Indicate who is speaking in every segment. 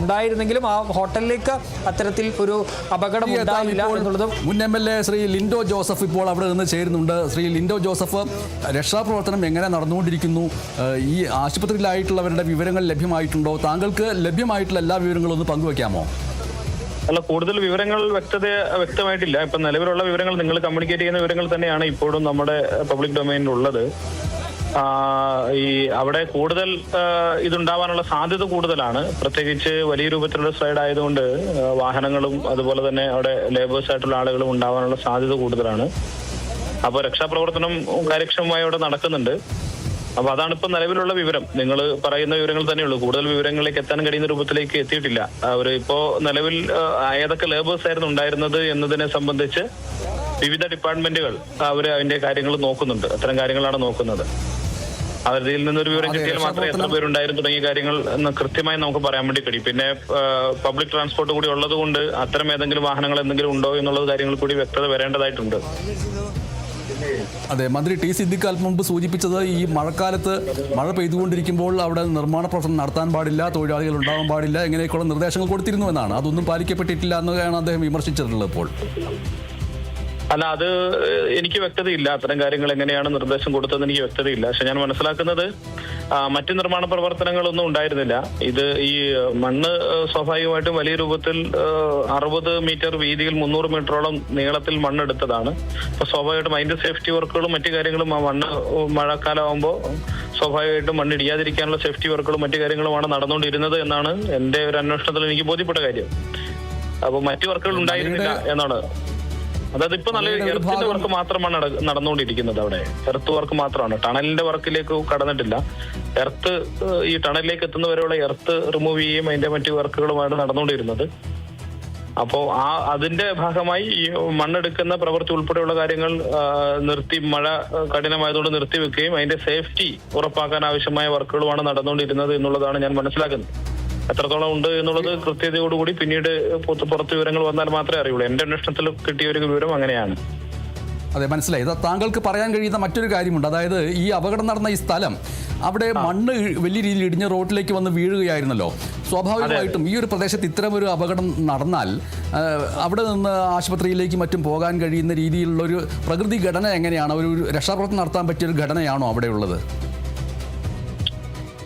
Speaker 1: ഉണ്ടായിരുന്നെങ്കിലും ആ ഹോട്ടലിലേക്ക് അത്തരത്തിൽ ഒരു അപകടം ഉണ്ടായില്ല എന്നുള്ളതും.
Speaker 2: മുൻ MLA ശ്രീ ലിൻഡോ ജോസഫ് ഇപ്പോൾ അവിടെ നിന്ന് ചേരുന്നുണ്ട്. ശ്രീ ലിൻഡോ ജോസഫ്, രക്ഷാപ്രവർത്തനം എങ്ങനെ നടന്നുകൊണ്ടിരിക്കുന്നു? ഈ ആശുപത്രിയിലായിട്ടുള്ളവരുടെ വിവരങ്ങൾ ലഭ്യമായിട്ടുണ്ടോ? താങ്കൾക്ക് ലഭ്യമായിട്ടുള്ള എല്ലാ വിവരങ്ങളും ഒന്ന് പങ്കുവയ്ക്കാമോ?
Speaker 3: അല്ല, കൂടുതൽ വിവരങ്ങൾ വ്യക്തമായിട്ടില്ല. ഇപ്പൊ നിലവിലുള്ള വിവരങ്ങൾ, നിങ്ങൾ കമ്മ്യൂണിക്കേറ്റ് ചെയ്യുന്ന വിവരങ്ങൾ തന്നെയാണ് ഇപ്പോഴും നമ്മുടെ പബ്ലിക് ഡൊമൈനിൽ ഉള്ളത്. ഈ അവിടെ കൂടുതൽ ഇതുണ്ടാവാനുള്ള സാധ്യത കൂടുതലാണ്. പ്രത്യേകിച്ച് വലിയ രൂപത്തിലുള്ള സ്ലൈഡ് ആയതുകൊണ്ട് വാഹനങ്ങളും അതുപോലെ തന്നെ അവിടെ ലേബേഴ്സ് ആയിട്ടുള്ള ആളുകളും ഉണ്ടാവാനുള്ള സാധ്യത കൂടുതലാണ്. അപ്പോൾ രക്ഷാപ്രവർത്തനം കാര്യക്ഷമമായി അവിടെ നടക്കുന്നുണ്ട്. അപ്പൊ അതാണ് ഇപ്പൊ നിലവിലുള്ള വിവരം. നിങ്ങൾ പറയുന്ന വിവരങ്ങൾ തന്നെയുള്ളൂ. കൂടുതൽ വിവരങ്ങളിലേക്ക് എത്താൻ കഴിയുന്ന രൂപത്തിലേക്ക് എത്തിയിട്ടില്ല. ഇപ്പോ നിലവിൽ ഏതൊക്കെ ലേബേഴ്സ് ആയിരുന്നു ഉണ്ടായിരുന്നത് എന്നതിനെ സംബന്ധിച്ച് വിവിധ ഡിപ്പാർട്ട്മെന്റുകൾ അതിന്റെ കാര്യങ്ങൾ നോക്കുന്നുണ്ട്. അത്തരം കാര്യങ്ങളാണ് നോക്കുന്നത്. അവരിൽ നിന്നൊരു വിവരം കിട്ടിയാൽ മാത്രമേ എത്ര പേരുണ്ടായിരുന്നു തുടങ്ങിയ കാര്യങ്ങൾ കൃത്യമായി നമുക്ക് പറയാൻ വേണ്ടി കഴിയും. പിന്നെ പബ്ലിക് ട്രാൻസ്പോർട്ട് കൂടി ഉള്ളത് കൊണ്ട് അത്തരം ഏതെങ്കിലും വാഹനങ്ങൾ എന്തെങ്കിലും ഉണ്ടോ എന്നുള്ള കാര്യങ്ങൾ കൂടി വ്യക്തത വരേണ്ടതായിട്ടുണ്ട്.
Speaker 2: അതെ, മന്ത്രി ടി സിദ്ദിഖ് അല്പം മുമ്പ് സൂചിപ്പിച്ചത് ഈ മഴക്കാലത്ത് മഴ പെയ്തുകൊണ്ടിരിക്കുമ്പോൾ അവിടെ നിർമ്മാണ പ്രവർത്തനം നടത്താൻ പാടില്ല, തൊഴിലാളികൾ ഉണ്ടാവാൻ പാടില്ല, ഇങ്ങനെയൊക്കെയുള്ള നിർദ്ദേശങ്ങൾ കൊടുത്തിരുന്നു എന്നാണ്. അതൊന്നും പാലിക്കപ്പെട്ടിട്ടില്ല എന്നാണ് അദ്ദേഹം വിമർശിച്ചിട്ടുള്ളത്. ഇപ്പോൾ
Speaker 3: അല്ല, അത് എനിക്ക് വ്യക്തതയില്ല. അത്തരം കാര്യങ്ങൾ എങ്ങനെയാണ് നിർദ്ദേശം കൊടുത്തതെന്ന് എനിക്ക് വ്യക്തതയില്ല. പക്ഷെ ഞാൻ മനസ്സിലാക്കുന്നത് മറ്റ് നിർമ്മാണ പ്രവർത്തനങ്ങളൊന്നും ഉണ്ടായിരുന്നില്ല. ഇത് ഈ മണ്ണ് സ്വാഭാവികമായിട്ടും വലിയ രൂപത്തിൽ 60 മീറ്റർ വീതിയിൽ 300 മീറ്ററോളം നീളത്തിൽ മണ്ണെടുത്തതാണ്. അപ്പൊ സ്വാഭാവികമായിട്ടും അതിന്റെ സേഫ്റ്റി വർക്കുകളും മറ്റു കാര്യങ്ങളും മഴക്കാലം ആകുമ്പോൾ സ്വാഭാവികമായിട്ടും മണ്ണിടിയാതിരിക്കാനുള്ള സേഫ്റ്റി വർക്കുകളും മറ്റു കാര്യങ്ങളുമാണ് നടന്നുകൊണ്ടിരുന്നത് എന്നാണ് എന്റെ ഒരു അന്വേഷണത്തിൽ എനിക്ക് ബോധ്യപ്പെട്ട കാര്യം. അപ്പൊ മറ്റു വർക്കുകൾ ഉണ്ടായിരുന്നില്ല എന്നാണ്. അതായത് ഇപ്പൊ നല്ല എർത്തിന്റെ വർക്ക് മാത്രമാണ് നടന്നുകൊണ്ടിരിക്കുന്നത്. അവിടെ എർത്ത് വർക്ക് മാത്രമാണ്, ടണലിന്റെ വർക്കിലേക്ക് കടന്നിട്ടില്ല. എർത്ത് ഈ ടണലിലേക്ക് എത്തുന്നവരെയുള്ള എർത്ത് റിമൂവ് ചെയ്യുകയും അതിന്റെ മറ്റു വർക്കുകളുമാണ് നടന്നുകൊണ്ടിരുന്നത്. അപ്പോ അതിന്റെ ഭാഗമായി ഈ മണ്ണെടുക്കുന്ന പ്രവൃത്തി ഉൾപ്പെടെയുള്ള കാര്യങ്ങൾ മഴ കഠിനമായതുകൊണ്ട് നിർത്തിവെക്കുകയും അതിന്റെ സേഫ്റ്റി ഉറപ്പാക്കാൻ ആവശ്യമായ വർക്കുകളുമാണ് നടന്നുകൊണ്ടിരുന്നത് എന്നുള്ളതാണ് ഞാൻ മനസ്സിലാക്കുന്നത്. എത്രത്തോളം ഉണ്ട് എന്നുള്ളത് കൃത്യതയോടുകൂടി പിന്നീട് പുറത്ത് വിവരങ്ങൾ വന്നാൽ മാത്രമേ അറിയുള്ളൂ. എന്റെ അന്വേഷണത്തിൽ കിട്ടിയ ഒരു വിവരം അങ്ങനെയാണ്.
Speaker 2: അതെ, മനസ്സിലായി. താങ്കൾക്ക് പറയാൻ കഴിയുന്ന മറ്റൊരു കാര്യമുണ്ട്. അതായത് ഈ അപകടം നടന്ന ഈ സ്ഥലം, അവിടെ മണ്ണ് വലിയ രീതിയിൽ ഇടിഞ്ഞ് റോഡിലേക്ക് വന്ന് വീഴുകയായിരുന്നല്ലോ. സ്വാഭാവികമായിട്ടും ഈ ഒരു പ്രദേശത്ത് ഇത്തരമൊരു അപകടം നടന്നാൽ അവിടെ നിന്ന് ആശുപത്രിയിലേക്ക് മറ്റും പോകാൻ കഴിയുന്ന രീതിയിലുള്ളൊരു പ്രകൃതി ഘടന എങ്ങനെയാണ്? ഒരു രക്ഷാപ്രവർത്തനം നടത്താൻ പറ്റിയൊരു ഘടനയാണോ അവിടെയുള്ളത്?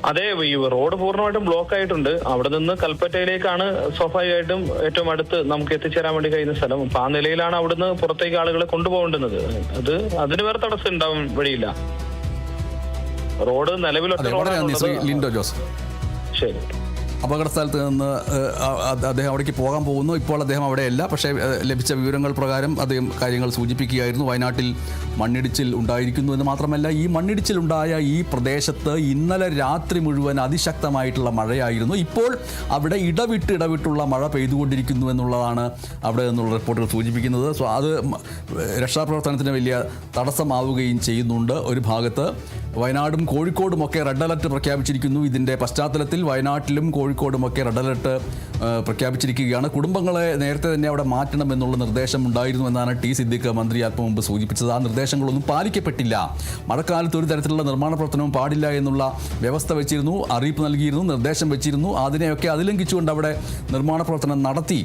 Speaker 3: അതെ, ഈ റോഡ് പൂർണ്ണമായിട്ടും ബ്ലോക്ക് ആയിട്ടുണ്ട്. അവിടെ നിന്ന് കൽപ്പറ്റയിലേക്കാണ് സ്വാഭാവികമായിട്ടും ഏറ്റവും അടുത്ത് നമുക്ക് എത്തിച്ചേരാൻ വേണ്ടി കഴിയുന്ന സ്ഥലം. അപ്പൊ ആ നിലയിലാണ് അവിടുന്ന് പുറത്തേക്ക് ആളുകളെ കൊണ്ടുപോകേണ്ടുന്നത്. അതിന് വേറെ തടസ്സം ഉണ്ടാവാൻ വഴിയില്ല. റോഡ് നിലവിൽ
Speaker 2: ലിൻഡോ ജോസഫ്,
Speaker 3: ശരി.
Speaker 2: അപകട സ്ഥലത്ത് നിന്ന് അദ്ദേഹം അവിടേക്ക് പോകാൻ പോകുന്നു. ഇപ്പോൾ അദ്ദേഹം അവിടെയല്ല. പക്ഷേ ലഭിച്ച വിവരങ്ങൾ പ്രകാരം അദ്ദേഹം കാര്യങ്ങൾ സൂചിപ്പിക്കുകയായിരുന്നു. വയനാട്ടിൽ മണ്ണിടിച്ചിൽ ഉണ്ടായിരിക്കുന്നു എന്ന് മാത്രമല്ല, ഈ മണ്ണിടിച്ചിലുണ്ടായ ഈ പ്രദേശത്ത് ഇന്നലെ രാത്രി മുഴുവൻ അതിശക്തമായിട്ടുള്ള മഴയായിരുന്നു. ഇപ്പോൾ അവിടെ ഇടവിട്ടുള്ള മഴ പെയ്തുകൊണ്ടിരിക്കുന്നു എന്നുള്ളതാണ് അവിടെ നിന്നുള്ള റിപ്പോർട്ടുകൾ സൂചിപ്പിക്കുന്നത്. അത് രക്ഷാപ്രവർത്തനത്തിന് വലിയ തടസ്സമാവുകയും ചെയ്യുന്നുണ്ട്. ഒരു ഭാഗത്ത് വയനാടും കോഴിക്കോടുമൊക്കെ റെഡ് അലർട്ട് പ്രഖ്യാപിച്ചിരിക്കുന്നു. ഇതിൻ്റെ പശ്ചാത്തലത്തിൽ വയനാട്ടിലും കോഴിക്കോടുമൊക്കെ റെഡ് അലർട്ട് പ്രഖ്യാപിച്ചിരിക്കുകയാണ്. കുടുംബങ്ങളെ നേരത്തെ തന്നെ അവിടെ മാറ്റണമെന്നുള്ള നിർദ്ദേശം ഉണ്ടായിരുന്നു എന്നാണ് ടി സിദ്ദിഖ് മന്ത്രി അല്പം മുമ്പ് സൂചിപ്പിച്ചത്. ആ നിർദ്ദേശങ്ങളൊന്നും പാലിക്കപ്പെട്ടില്ല. മഴക്കാലത്ത് ഒരു തരത്തിലുള്ള നിർമ്മാണ പ്രവർത്തനവും പാടില്ല എന്നുള്ള വ്യവസ്ഥ വെച്ചിരുന്നു, അറിയിപ്പ് നൽകിയിരുന്നു, നിർദ്ദേശം വെച്ചിരുന്നു. അതിനെയൊക്കെ അതിലംഘിച്ചുകൊണ്ട് അവിടെ നിർമ്മാണ പ്രവർത്തനം നടത്തി.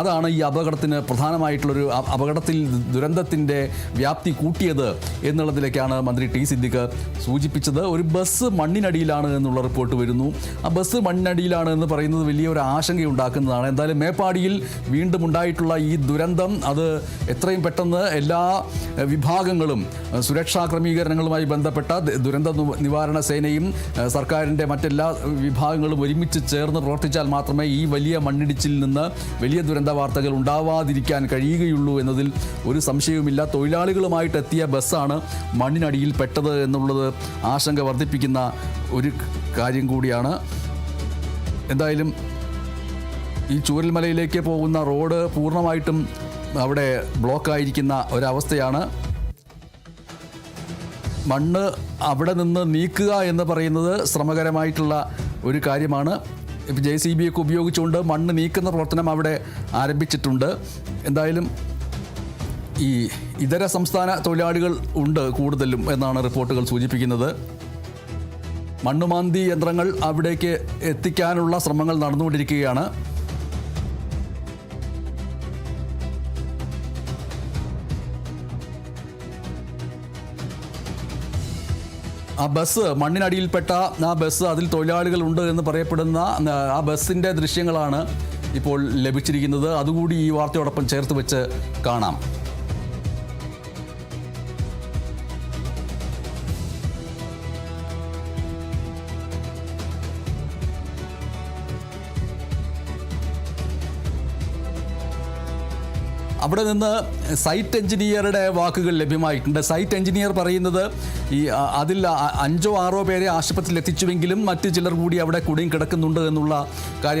Speaker 2: അതാണ് ഈ അപകടത്തിന് പ്രധാനമായിട്ടുള്ളൊരു അപകടത്തിൽ ദുരന്തത്തിൻ്റെ വ്യാപ്തി കൂട്ടിയത് എന്നുള്ളതിലേക്കാണ് മന്ത്രി ടി സിദ്ദിഖ് സൂചിപ്പിച്ചത്. ഒരു ബസ് മണ്ണിനടിയിലാണ് എന്നുള്ള റിപ്പോർട്ട് വരുന്നു. ആ ബസ് മണ്ണിനടിയിലാണ് എന്ന് പറയുന്നത് വലിയൊരു ആശങ്കയുണ്ടാക്കുന്നതാണ്. എന്തായാലും മേപ്പാടിയിൽ വീണ്ടും ഉണ്ടായിട്ടുള്ള ഈ ദുരന്തം, അത് എത്രയും പെട്ടെന്ന് എല്ലാ വിഭാഗങ്ങളും സുരക്ഷാ ക്രമീകരണങ്ങളുമായി ബന്ധപ്പെട്ട ദുരന്ത നിവാരണ സേനയും സർക്കാരിൻ്റെ മറ്റെല്ലാ വിഭാഗങ്ങളും ഒരുമിച്ച് ചേർന്ന് പ്രവർത്തിച്ചാൽ മാത്രമേ ഈ വലിയ മണ്ണിടിച്ചിൽ നിന്ന് വലിയ ദുരന്ത വാർത്തകൾ ഉണ്ടാവാതിരിക്കാൻ കഴിയുകയുള്ളൂ എന്നതിൽ ഒരു സംശയവുമില്ല. തൊഴിലാളികളുമായിട്ട് എത്തിയ ബസ്സാണ് മണ്ണിനടിയിൽ പെട്ടത് എന്നുള്ളത് ആശങ്ക വർദ്ധിപ്പിക്കുന്ന ഒരു കാര്യം കൂടിയാണ്. എന്തായാലും ഈ ചൂരൽമലയിലേക്ക് പോകുന്ന റോഡ് പൂർണ്ണമായിട്ടും അവിടെ ബ്ലോക്കായിരിക്കുന്ന ഒരവസ്ഥയാണ്. മണ്ണ് അവിടെ നിന്ന് നീക്കുക എന്ന് പറയുന്നത് ശ്രമകരമായിട്ടുള്ള ഒരു കാര്യമാണ്. ഇപ്പോൾ JCB ഒക്കെ ഉപയോഗിച്ചുകൊണ്ട് മണ്ണ് നീക്കുന്ന പ്രവർത്തനം അവിടെ ആരംഭിച്ചിട്ടുണ്ട്. എന്തായാലും ഈ ഇതര സംസ്ഥാന തൊഴിലാളികൾ ഉണ്ട് കൂടുതലും എന്നാണ് റിപ്പോർട്ടുകൾ സൂചിപ്പിക്കുന്നത്. മണ്ണുമാന്തി യന്ത്രങ്ങൾ അവിടേക്ക് എത്തിക്കാനുള്ള ശ്രമങ്ങൾ നടന്നുകൊണ്ടിരിക്കുകയാണ്. ആ ബസ് മണ്ണിനടിയിൽപ്പെട്ട ആ ബസ്, അതിൽ തൊഴിലാളികളുണ്ട് എന്ന് പറയപ്പെടുന്ന ആ ബസ്സിൻ്റെ ദൃശ്യങ്ങളാണ് ഇപ്പോൾ ലഭിച്ചിരിക്കുന്നത്. അതുകൂടി ഈ വാർത്തയോടൊപ്പം ചേർത്ത് വെച്ച് കാണാം. അവിടെ നിന്ന് സൈറ്റ് എഞ്ചിനീയറുടെ വാക്കുകൾ ലഭ്യമായിട്ടുണ്ട്. സൈറ്റ് എഞ്ചിനീയർ പറയുന്നത് അതിൽ 5 or 6 പേരെ ആശുപത്രിയിൽ എത്തിച്ചുവെങ്കിലും മറ്റ് ചിലർ കൂടി അവിടെ കുടുങ്ങി കിടക്കുന്നുണ്ട് എന്നുള്ള കാര്യം